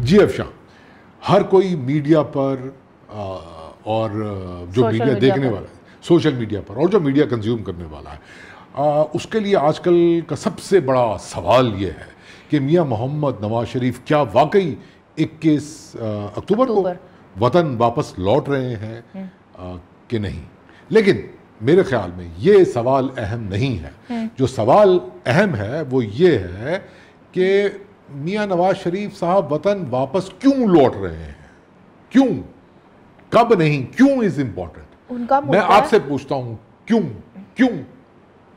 GF Shah, हर कोई media पर और जो मीडिया देखने वाला है, सोशल मीडिया पर, और जो मीडिया कंज्यूम करने वाला है, उसके लिए आजकल का सबसे बड़ा सवाल ये है कि मियां मोहम्मद नवाज शरीफ क्या वाकई 21 अक्टूबर को वतन वापस लौट रहे हैं कि नहीं। लेकिन मेरे ख्याल में ये सवाल अहम नहीं है। जो सवाल अहम है वो ये है कि मियां नवाज शरीफ साहब वतन वापस क्यों लौट रहे हैं, क्यों, कब नहीं, क्यों इज इंपॉर्टेंट। मैं आपसे पूछता हूं क्यों क्यों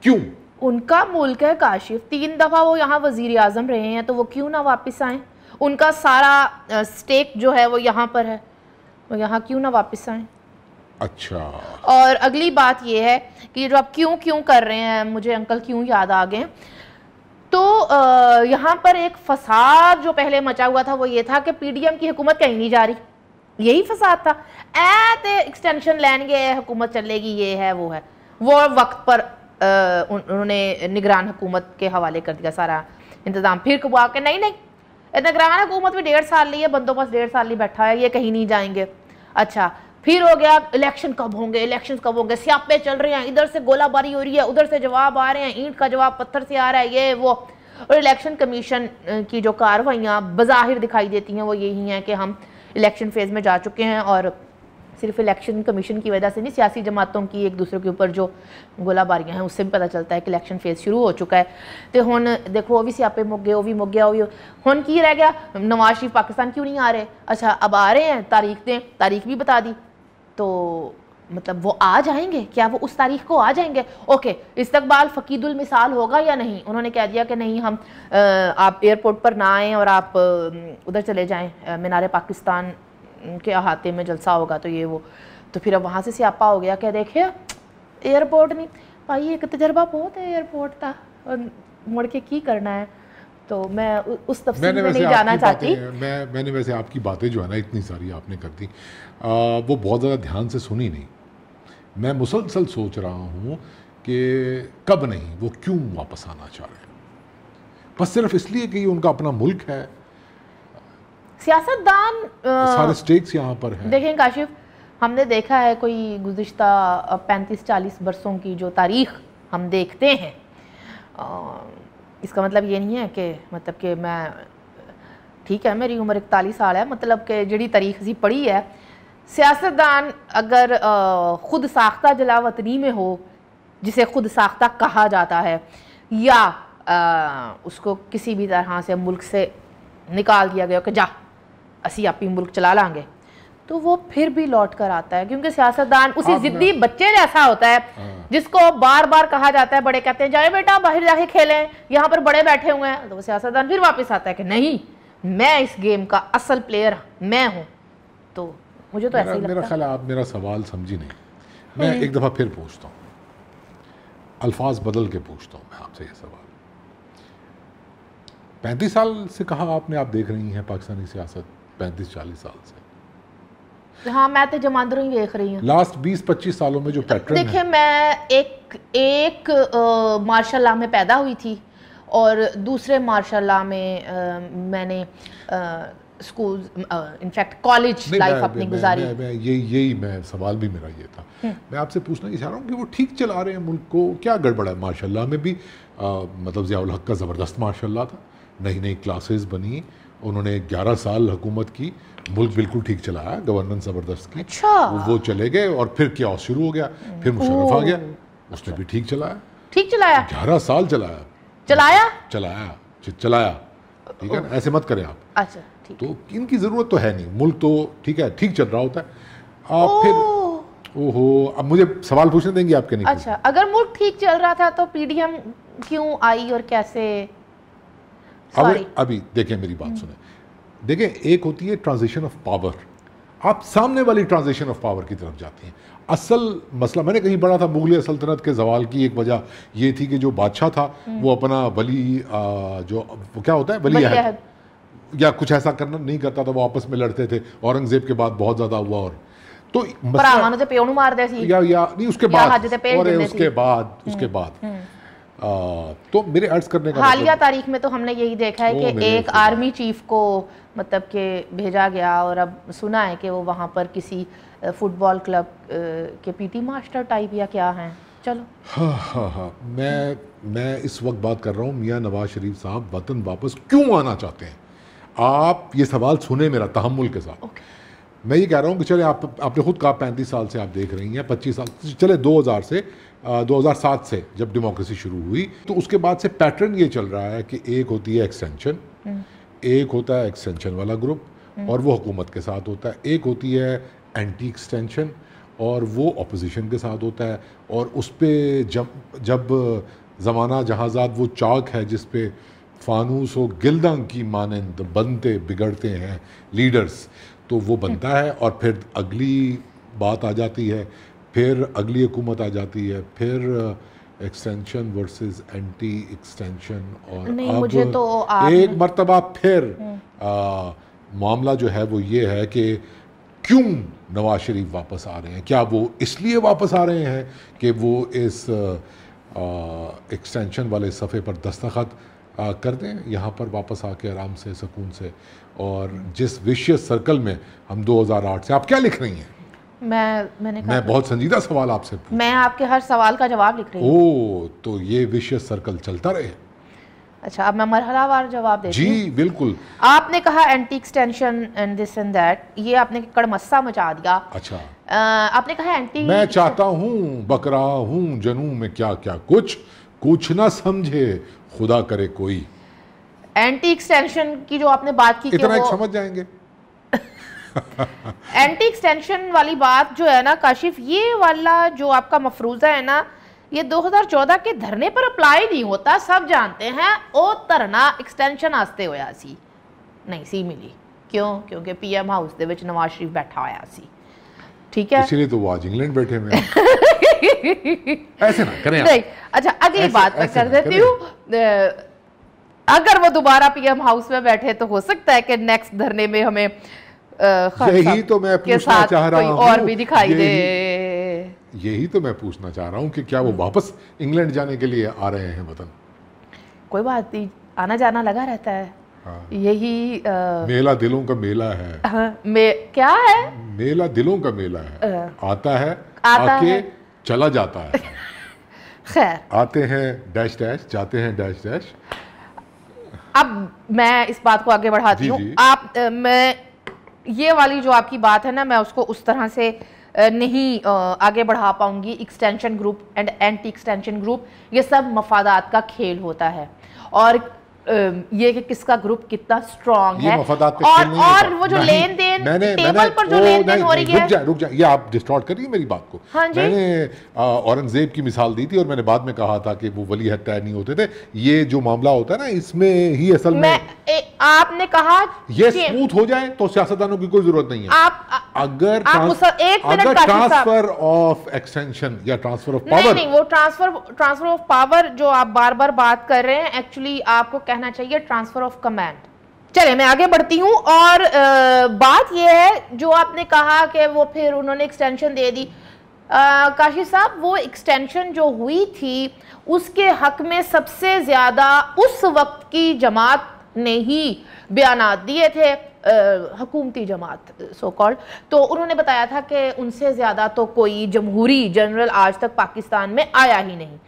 क्यों। उनका मुल्क है काशिफ, 3 दफा वो यहाँ वजीर आजम रहे हैं, तो वो क्यों ना वापस आए। उनका सारा स्टेक जो है वो यहाँ पर है, वो यहाँ क्यों ना वापस आए। अच्छा, और अगली बात ये है कि जो आप क्यों क्यों कर रहे हैं, मुझे अंकल क्यों याद आ गए। तो यहाँ पर एक फसाद जो पहले मचा हुआ था वो ये था कि PDM की हुकूमत कहीं नहीं जा रही, यही फसाद था। एक्सटेंशन लेंगे, हुकूमत चलेगी, ये है वो है। वो वक्त पर उन्होंने निगरान हुकूमत के हवाले कर दिया सारा इंतज़ाम। फिर कहा कि नहीं नहीं, निगरान हुकूमत भी 1.5 साल ली है, बंदोबस्त 1.5 साल ही बैठा है, ये कहीं नहीं जाएंगे। अच्छा, फिर हो गया इलेक्शन कब होंगे, इलेक्शन कब होंगे, स्यापे चल रहे हैं, इधर से गोलाबारी हो रही है, उधर से जवाब आ रहे हैं, ईंट का जवाब पत्थर से आ रहा है, ये वो। और इलेक्शन कमीशन की जो कार्रवाइयाँ बज़ाहिर दिखाई देती हैं वो यही हैं कि हम इलेक्शन फेज़ में जा चुके हैं, और सिर्फ इलेक्शन कमीशन की वजह से नहीं, सियासी जमातों की एक दूसरे के ऊपर जो गोलाबारियां हैं उससे भी पता चलता है कि इलेक्शन फेज शुरू हो चुका है। तो हुन देखो, वो भी स्यापे मुक गए, वो भी मुक गया, वो भी हुन की रह गया, नवाज शरीफ पाकिस्तान क्यों नहीं आ रहे। अच्छा, अब आ रहे हैं, तारीख दें, तारीख भी बता दी, तो मतलब वो आ जाएंगे क्या, वो उस तारीख को आ जाएंगे। ओके, इस्तकबाल फ़कीदुल मिसाल होगा या नहीं। उन्होंने कह दिया कि नहीं, हम आप एयरपोर्ट पर ना आएँ और आप उधर चले जाएँ, मीनार पाकिस्तान के अहाते में जलसा होगा, तो ये वो। तो फिर अब वहाँ से स्यापा हो गया कि देखिए एयरपोर्ट नहीं भाई, एक तजर्बा बहुत है एयरपोर्ट था, और मुड़ के की करना है। तो मैं उस तफसील में नहीं जाना चाहती। मैंने वैसे आपकी बातें जो है ना, इतनी सारी आपने कर दी, वो बहुत ज़्यादा ध्यान से सुनी नहीं। मैं मुसलसल सोच रहा हूँ कि कब नहीं, वो क्यों वापस आना चाह रहे हैं। बस सिर्फ इसलिए कि ये उनका अपना मुल्क है, सियासतदान सारे स्टेक्स यहाँ पर हैं। देखें काशिफ, हमने देखा है कोई गुज़िश्ता 35-40 बरसों की जो तारीख़ हम देखते हैं, इसका मतलब ये नहीं है कि मतलब कि मैं, ठीक है मेरी उम्र 41 साल है, मतलब कि जड़ी तारीख सी पढ़ी है, सियासतदान अगर ख़ुद साख्ता जलावतनी में हो, जिसे ख़ुद साख्ता कहा जाता है, या उसको किसी भी तरह से मुल्क से निकाल दिया गया कि जा असी आप ही मुल्क चला लांगे, तो वो फिर भी लौट कर आता है। क्योंकि सियासतदान उसी जिद्दी बच्चे जैसा होता है जिसको बार बार कहा जाता है, बड़े कहते हैं जाए बेटा बाहर जाके खेलें, यहाँ पर बड़े बैठे हुए हैं, तो वो सियासतदान फिर वापस आता है कि नहीं, मैं इस गेम का असल प्लेयर मैं हूँ। तो मुझे तो ऐसा ही लगता है। मेरा ख्याल आप मेरा सवाल समझी नहीं। मैं एक दफ़ा फिर पूछता हूँ, अल्फाज बदल के पूछता हूँ मैं आपसे ये सवाल। 35 साल से कहा आपने, आप देख रही हैं पाकिस्तानी सियासत 35-40 साल से। हाँ, मैं तो जमांदरों ही देख रही हूँ। लास्ट 20-25 सालों में जो पैटर्न है, देखिए मैं एक मार्शल लॉ में पैदा हुई थी, और दूसरे मार्शल लॉ में मैंने स्कूल, इनफैक्ट कॉलेज लाइफ अपनी गुजारी। यही मैं सवाल भी मेरा ये था। मैं आपसे पूछना चाह रहा हूँ कि वो ठीक चला रहे हैं मुल्क को, क्या गड़बड़ है। मार्शल लॉ में भी मतलब ज़ियाउल हक का ज़बरदस्त मार्शल लॉ था, नई नई क्लासेस बनी, उन्होंने 11 साल हुकूमत की, मुल्क बिल्कुल ठीक चलाया, गवर्नेंस ज़बरदस्त की। अच्छा। वो चले गए और फिर क्या शुरू हो गया, फिर मुशर्रफ आ गया, उसने भी ठीक चलाया। 11 साल चलाया, ठीक है ना, ऐसे मत करें आप। अच्छा, ठीक। तो इनकी ज़रूरत तो है नहीं, मुल्क तो ठीक है, ठीक चल रहा होता है। फिर ओहो, अब मुझे सवाल पूछने देंगे आपके? नहीं। अच्छा, अगर मुल्क ठीक चल रहा था तो PDM क्यों आई और कैसे? अभी देखें, मेरी बात सुने, देखें, एक होती है ट्रांजिशन ऑफ पावर, आप सामने वाली ट्रांजिशन ऑफ पावर की तरफ जाते हैं। असल मसला मैंने कहीं पढ़ा था, मुगलिया सल्तनत के जवाल की एक वजह ये थी कि जो बादशाह था वो अपना वली जो वो क्या होता है वली अहद या कुछ ऐसा करना नहीं करता था, वो आपस में लड़ते थे। औरंगजेब के बाद बहुत ज़्यादा हुआ, और तो या नहीं उसके बाद, और उसके बाद तो मेरे अर्ज करने का हालिया तारीख में तो हमने यही देखा है कि एक आर्मी चीफ को मतलब के भेजा गया और अब सुना है कि वो वहाँ पर किसी फुटबॉल क्लब के पीटी मास्टर टाइप या क्या हैं। चलो हाँ, मैं इस वक्त बात कर रहा हूँ मियाँ नवाज शरीफ साहब वतन वापस क्यों आना चाहते हैं। आप ये सवाल सुने मेरा तहम्मुल के साथ। मैं ये कह रहा हूँ कि चले आपने खुद कहा 35 साल से आप देख रही हैं, 25 साल चले 2007 से जब डेमोक्रेसी शुरू हुई तो उसके बाद से पैटर्न ये चल रहा है कि एक होती है एक्सटेंशन, एक होता है एक्सटेंशन वाला ग्रुप और वो हुकूमत के साथ होता है, एक होती है एंटी एक्सटेंशन और वो अपोजिशन के साथ होता है। और उस पर जब ज़माना जहाज़ात वो चाक है जिस पे फानूस व गिल्दंग की मानंद बनते बिगड़ते हैं लीडर्स, तो वो बनता है और फिर अगली बात आ जाती है, फिर अगली हुकूमत आ जाती है, फिर एक्सटेंशन वर्सेस एंटी एक्सटेंशन और अब मुझे तो एक मर्तबा फिर मामला जो है वो ये है कि क्यों नवाज शरीफ वापस आ रहे हैं। क्या वो इसलिए वापस आ रहे हैं कि वो इस एक्सटेंशन वाले सफ़े पर दस्तखत कर दें यहाँ पर वापस आके आराम से सुकून से, और जिस विशियस सर्कल में हम 2008 से, आप क्या लिख रही हैं? मैं बहुत संजीदा सवाल आपसे पूछ, मैं आपके हर सवाल का जवाब लिख रही हूँ। ओह, तो ये विशियस सर्कल चलता रहे। अच्छा, अब मैं मरहलावार जवाब देती हूँ। जी बिल्कुल। आपने कहा anti extension and this and that, ये आपने कड़मस्सा मचा दिया। अच्छा, आपने कहा एंटी, मैं चाहता हूँ बकरा हूँ जनू में क्या क्या कुछ ना समझे खुदा करे कोई। एंटी एक्सटेंशन की जो आपने बात की, इतना एक समझ जाएंगे। एंटी एक्सटेंशन वाली बात जो है ना काशिफ, ये वाला जो आपका मफरूजा है ना, ये 2014 के धरने पर अप्लाई नहीं होता, सब जानते हैं। ओ धरना एक्सटेंशन आस्ते होया सी, नहीं सी मिली। क्यों? क्योंकि पीएम हाउस दे विच नवाज शरीफ बैठा होया सी, ठीक है, इसीलिए तो वो आज इंग्लैंड बैठे हुए हैं। ऐसे ना करें नहीं। अच्छा, अगली बात मैं कर देती हूँ। अगर वो दोबारा पीएम हाउस में बैठे तो हो सकता है कि नेक्स्ट धरने में हमें यही तो मैं पूछना चाह रहा हूँ, और भी दिखाई दे। यही तो मैं पूछना चाह रहा हूँ कि क्या वो वापस इंग्लैंड जाने के लिए आ रहे हैं वतन? कोई बात नहीं, आना जाना लगा रहता है। हाँ। यही मेला दिलों का मेला है। क्या है? मेला दिलों का मेला है। आता है, आके चला जाता है। खैर, आते हैं डैश डैश, जाते हैं डैश डैश। अब मैं इस बात को आगे बढ़ाती हूँ। मैं ये वाली जो आपकी बात है ना, मैं उसको उस तरह से नहीं आगे बढ़ा पाऊंगी। Extension group and anti extension group, ये सब मफादात का खेल होता है, और ये कि किसका ग्रुप कितना स्ट्रांग है, और वो जो लेन देन टेबल पर जो लेन देन हो रही है। रुक जा, ये आप डिस्टॉर्ट कर रही है मेरी बात को। हाँ जी? मैंने औरंगजेब की मिसाल दी थी और मैंने बाद में कहा था कि वो वली हत्या नहीं होते थे। ये जो मामला होता है ना, इसमें ही असल में आपने कहा ये स्मूथ हो जाए तो सियासतदानों की कोई जरूरत नहीं है। अगर ट्रांसफर ऑफ एक्सटेंशन या ट्रांसफर ऑफ पावर, नहीं, वो ट्रांसफर ऑफ पावर जो आप बार बार बात कर रहे हैं, एक्चुअली आपको कहना चाहिए ट्रांसफर ऑफ कमांड। चलिए मैं आगे बढ़ती हूँ। और बात यह है जो आपने कहा कि वो फिर उन्होंने एक्सटेंशन दे दी। काशिफ साहब, वो एक्सटेंशन जो हुई थी उसके हक में सबसे ज्यादा उस वक्त की जमात ने ही बयानात दिए थे, हुकूमती जमात सो कॉल्ड। तो उन्होंने बताया था कि उनसे ज़्यादा तो कोई जमहूरी जनरल आज तक पाकिस्तान में आया ही नहीं।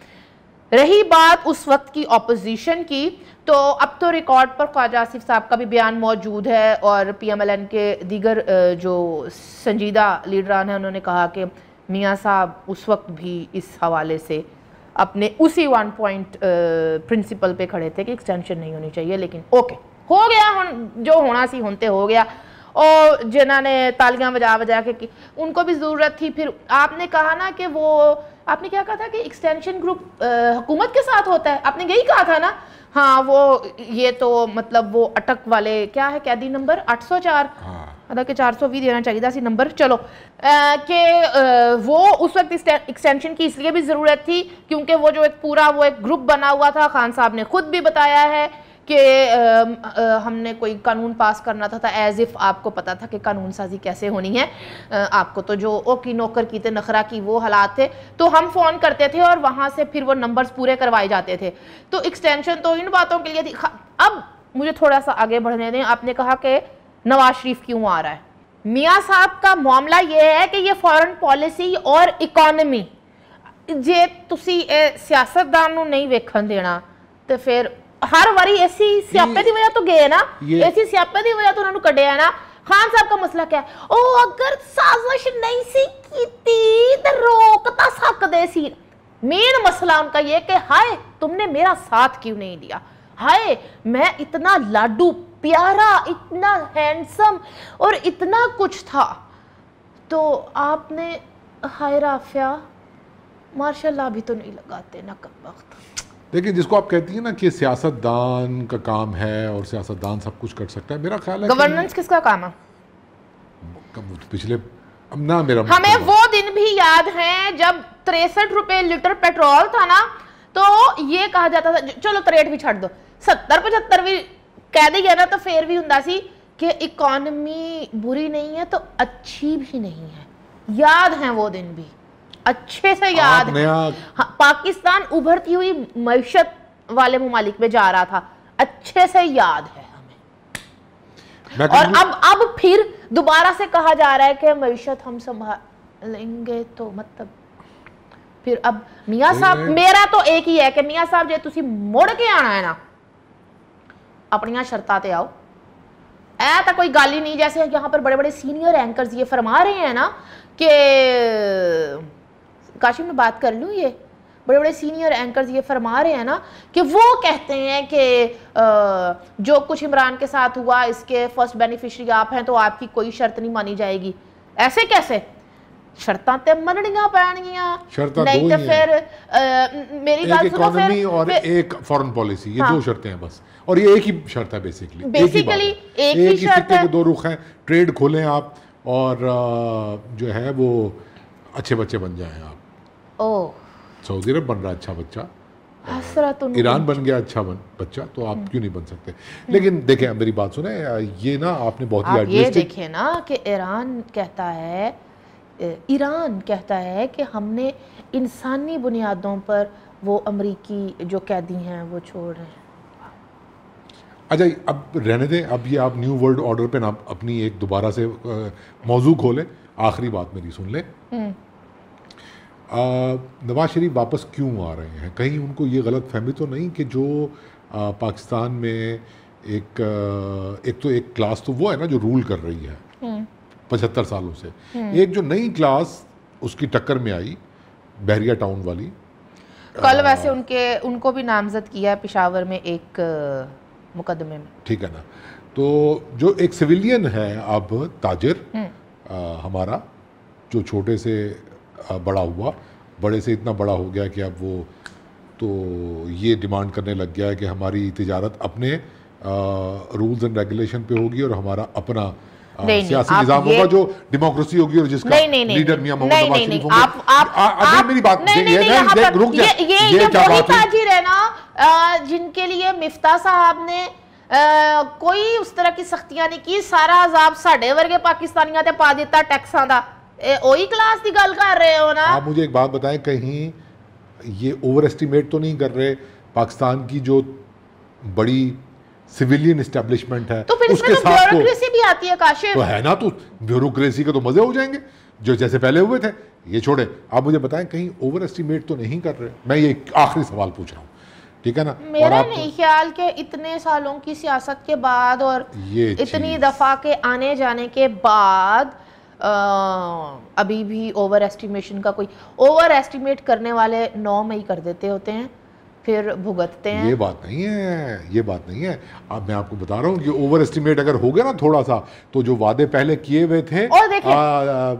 रही बात उस वक्त की अपोजिशन की, तो अब तो रिकॉर्ड पर ख्वाजा आसिफ साहब का भी बयान मौजूद है, और PMLN के दीगर जो संजीदा लीडरान हैं उन्होंने कहा कि मियाँ साहब उस वक्त भी इस हवाले से अपने उसी 1 पॉइंट प्रिंसिपल पे खड़े थे कि एक्सटेंशन नहीं होनी चाहिए। लेकिन ओके, हो गया, जो होना सी होते हो गया। और जिन्होंने तालियां बजा के की, उनको भी ज़रूरत थी। फिर आपने कहा ना कि वो, आपने क्या कहा था कि एक्सटेंशन ग्रुप हुकूमत के साथ होता है, आपने यही कहा था ना? हाँ, वो ये तो मतलब वो अटक वाले क्या है, कैदी नंबर 804, हालांकि 420 देना चाहिए सी नंबर। चलो कि वो उस वक्त एक्सटेंशन की इसलिए भी ज़रूरत थी क्योंकि वो जो एक पूरा वो एक ग्रुप बना हुआ था, खान साहब ने खुद भी बताया है कि हमने कोई कानून पास करना था एज इफ़ आपको पता था कि कानून साजी कैसे होनी है। आपको तो जो ओ की नौकर की थे, नखरा की, वो हालात थे। तो हम फ़ोन करते थे और वहाँ से फिर वो नंबर्स पूरे करवाए जाते थे। तो एक्सटेंशन तो इन बातों के लिए थी। अब मुझे थोड़ा सा आगे बढ़ने दें। आपने कहा कि नवाज शरीफ क्यों आ रहा है। मियाँ साहब का मामला ये है कि ये फॉरेन पॉलिसी और इकॉनमी जे तुसी सियासतदान नूं नहीं वेखण देना तो फिर हर वारी ऐसी सियापे की वजह तो गए ना, ऐसी सियापे की वजह तो उन्होंने कढ़िया है ना। खान साहब का मसला क्या है, ओ अगर साजिश नहीं सी कीती तो रोक ता सकदे सी। मेन मसला उनका ये कि हाय तुमने मेरा साथ क्यों नहीं दिया, हाय मैं इतना लाडू प्यारा, इतना हैंडसम और इतना कुछ था, तो आपने हाय राफिया माशाल्लाह भी तो नहीं लगाते ना कब वक्त। देखिए, जिसको आप कहती हैं ना कि सियासतदान का काम है और सियासतदान सब कुछ कर सकता है, मेरा ख्याल है गवर्नेंस किसका काम है? पिछले ना मेरा हमें वो दिन भी याद हैं जब 63 रुपए लीटर पेट्रोल था ना, तो ये कहा जाता था, चलो 63 भी छड़ दो, 70-75 भी कह दिया ना, तो फिर भी हुंदा सी कि इकॉनमी बुरी नहीं है तो अच्छी भी नहीं है। याद हैं वो दिन भी, अच्छे से याद है। हाँ, पाकिस्तान उभरती हुई मईशत वाले मुमालिक में जा रहा था, अच्छे से याद है हमें। और अब फिर दोबारा से कहा जा रहा है कि मईशत हम संभालेंगे, तो मतलब फिर अब मियाँ साहब, मेरा तो एक ही है कि मियाँ साहब जे तुसी मुड़ के आना है ना अपनी शर्तां ते आओ। ऐ तो कोई गल ही नहीं, जैसे यहाँ पर बड़े बड़े सीनियर एंकर्स ये फरमा रहे हैं ना कि काशिफ में बात कर लूँ, ये बड़े बड़े सीनियर एंकर्स ये फरमा रहे हैं ना कि वो कहते हैं कि जो कुछ इमरान के साथ हुआ इसके फर्स्ट बेनिफिशियरी आप हैं, तो आपकी कोई शर्त नहीं मानी जाएगी। ऐसे कैसे? शर्तां ते मननियां पैणगियां, नहीं तो फिर मेरी बात सुनो, फिर और एक फॉरेन पॉलिसी, ये दो शर्तें हैं बस, और ये एक ही शर्त है बेसिकली एक ही शर्त है। दो रुख हैं, ट्रेड खोलें आप और जो है वो अच्छे बच्चे बन जाएं आप। सऊदी अरब बन रहा अच्छा बच्चा, ईरान बन गया अच्छा बच्चा, तो आप क्यों नहीं बन सकते? लेकिन देखें, मेरी बात सुने, ये ना आपने बहुत ही ये देखें ना कि ईरान कहता है कि हमने इंसानी बुनियादों पर वो अमरीकी जो कैदी हैं वो छोड़ रहे हैं। अच्छा, अब रहने दें, अब ये आप न्यू वर्ल्ड ऑर्डर पे ना अपनी एक दोबारा से मौजू खोलें। आखिरी बात मेरी सुन लें, नवाज शरीफ वापस क्यों आ रहे हैं? कहीं उनको ये गलत फहमी तो नहीं कि जो पाकिस्तान में एक क्लास तो वो है ना जो रूल कर रही है 75 सालों से, एक जो नई क्लास उसकी टक्कर में आई, बहरिया टाउन वाली। कल वैसे उनको भी नामजद किया है पेशावर में एक मुकदमे में, ठीक है ना। तो जो एक सिविलियन है अब ताजिर हमारा, जो छोटे से बड़ा हुआ, बड़े से इतना बड़ा हो गया कि अब वो तो ये डिमांड करने लग गया है कि हमारी तिजारत अपने रूल्स एंड रेगुलेशन पे होगी और हमारा अपना सियासी निजाम होगा जो डेमोक्रेसी होगी और जिसका लीडर मियां मोहम्मद नवाज शरीफ होंगे। मेरी बात रुक जा, ये वही ताजिर है ना जिनके लिए मिफ्ता साहब ने कोई उस तरह की सख्तियां नहीं की, सारा अजाब साडे वर्गे पाकिस्तानियां ते पा दिता टैक्सां दा। ओही क्लास की गल कर रहे हो ना आप? मुझे एक बात बताएं, कहीं ये ओवर एस्टिमेट तो नहीं कर रहे पाकिस्तान की जो बड़ी सिविलियन एस्टेब्लिशमेंट है, तो फिर उसके साथ ब्यूरोक्रेसी भी आती है काशिफ, तो है ना, तो ब्यूरोक्रेसी के तो मजे हो जाएंगे जो जैसे पहले हुए थे। ये छोड़े, आप मुझे बताएं कहीं ओवर एस्टिमेट तो नहीं कर रहे? मैं ये आखिरी सवाल पूछ रहा हूँ, ठीक है ना। मेरा नहीं ख्याल के इतने सालों की सियासत के बाद और इतनी दफा के आने जाने के बाद अभी भी ओवर एस्टिमेशन का कोई, ओवर एस्टिमेट करने वाले 9 मई कर देते होते हैं, फिर भुगतते हैं। ये बात नहीं है, ये बात नहीं है। अब मैं आपको बता रहा हूँ कि ओवर एस्टिमेट अगर हो गया ना थोड़ा सा, तो जो वादे पहले किए हुए थे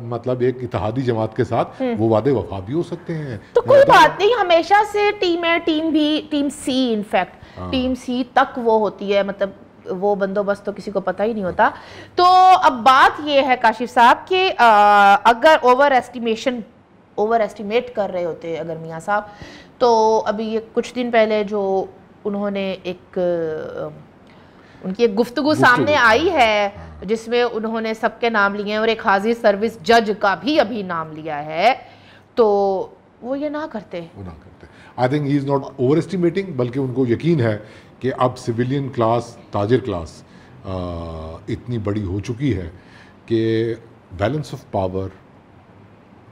मतलब एक इत्तेहादी जमात के साथ, वो वादे वफा भी हो सकते हैं। तो कोई बात नहीं, हमेशा से टीम है, टीम सी इनफैक्ट टीम सी तक वो होती है, मतलब वो बंदोबस्त तो किसी को पता ही नहीं होता। तो अब बात ये है काशिफ साहब कि अगर ओवर एस्टिमेट कर रहे होते अगर मियाँ साहब, तो अभी ये कुछ दिन पहले जो उन्होंने उनकी एक गुफ्तगू सामने आई है जिसमें उन्होंने सबके नाम लिए हैं और एक हाजिर सर्विस जज का भी अभी नाम लिया है, तो वो ये ना करते। I think he is not over estimating, बल्कि उनको यकीन है कि अब सिविलियन क्लास, ताजिर क्लास इतनी बड़ी हो चुकी है कि बैलेंस ऑफ पावर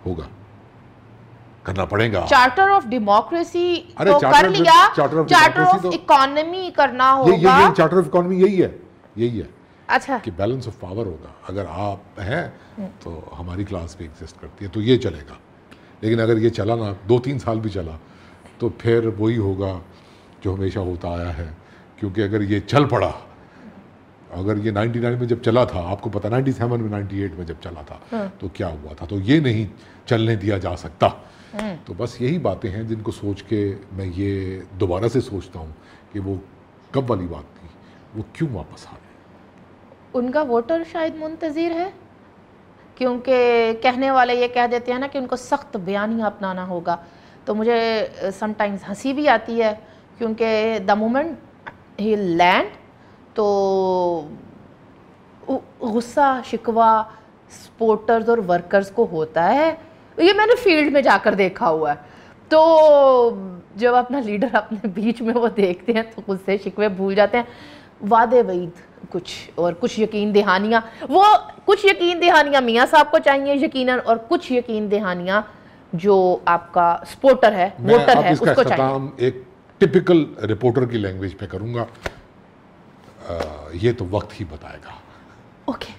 होगा, करना पड़ेगा। चार्टर ऑफ डेमोक्रेसी तो कर लिया, चार्टर ऑफ इकोनॉमी करना होगा। ये चार्टर ऑफ इकोनॉमी यही है अच्छा, कि बैलेंस ऑफ पावर होगा। अगर आप हैं तो हमारी क्लास भी एग्जिस्ट करती है, तो ये चलेगा। लेकिन अगर ये चला ना, 2-3 साल भी चला, तो फिर वही होगा जो हमेशा होता आया है। क्योंकि अगर ये चल पड़ा, अगर ये 99 में जब चला था, आपको पता 97 में 98 में जब चला था तो क्या हुआ था, तो ये नहीं चलने दिया जा सकता। तो बस यही बातें हैं जिनको सोच के मैं ये दोबारा से सोचता हूँ कि वो कब वाली बात थी, वो क्यों वापस आ गए। उनका वोटर शायद मुंतज़िर है, क्योंकि कहने वाले ये कह देते हैं ना कि उनको सख्त बयानियाँ अपनाना होगा। तो मुझे समटाइम्स हंसी भी आती है, क्योंकि द मोमेंट ही लैंड तो गुस्सा शिकवा सपोर्टर्स और वर्कर्स को होता है। ये मैंने फील्ड में जाकर देखा हुआ है। तो जब अपना लीडर अपने बीच में वो देखते हैं तो गुस्से शिकवे भूल जाते हैं, वादे वईद कुछ यकीन दहानियाँ, वो कुछ यकीन दहानियाँ मियाँ साहब को चाहिए यकीनन, और कुछ यकीन दहानियाँ जो आपका सपोर्टर है, वोटर है, उसको चाहिए। एक टिपिकल रिपोर्टर की लैंग्वेज पे करूँगा, ये तो वक्त ही बताएगा। ओके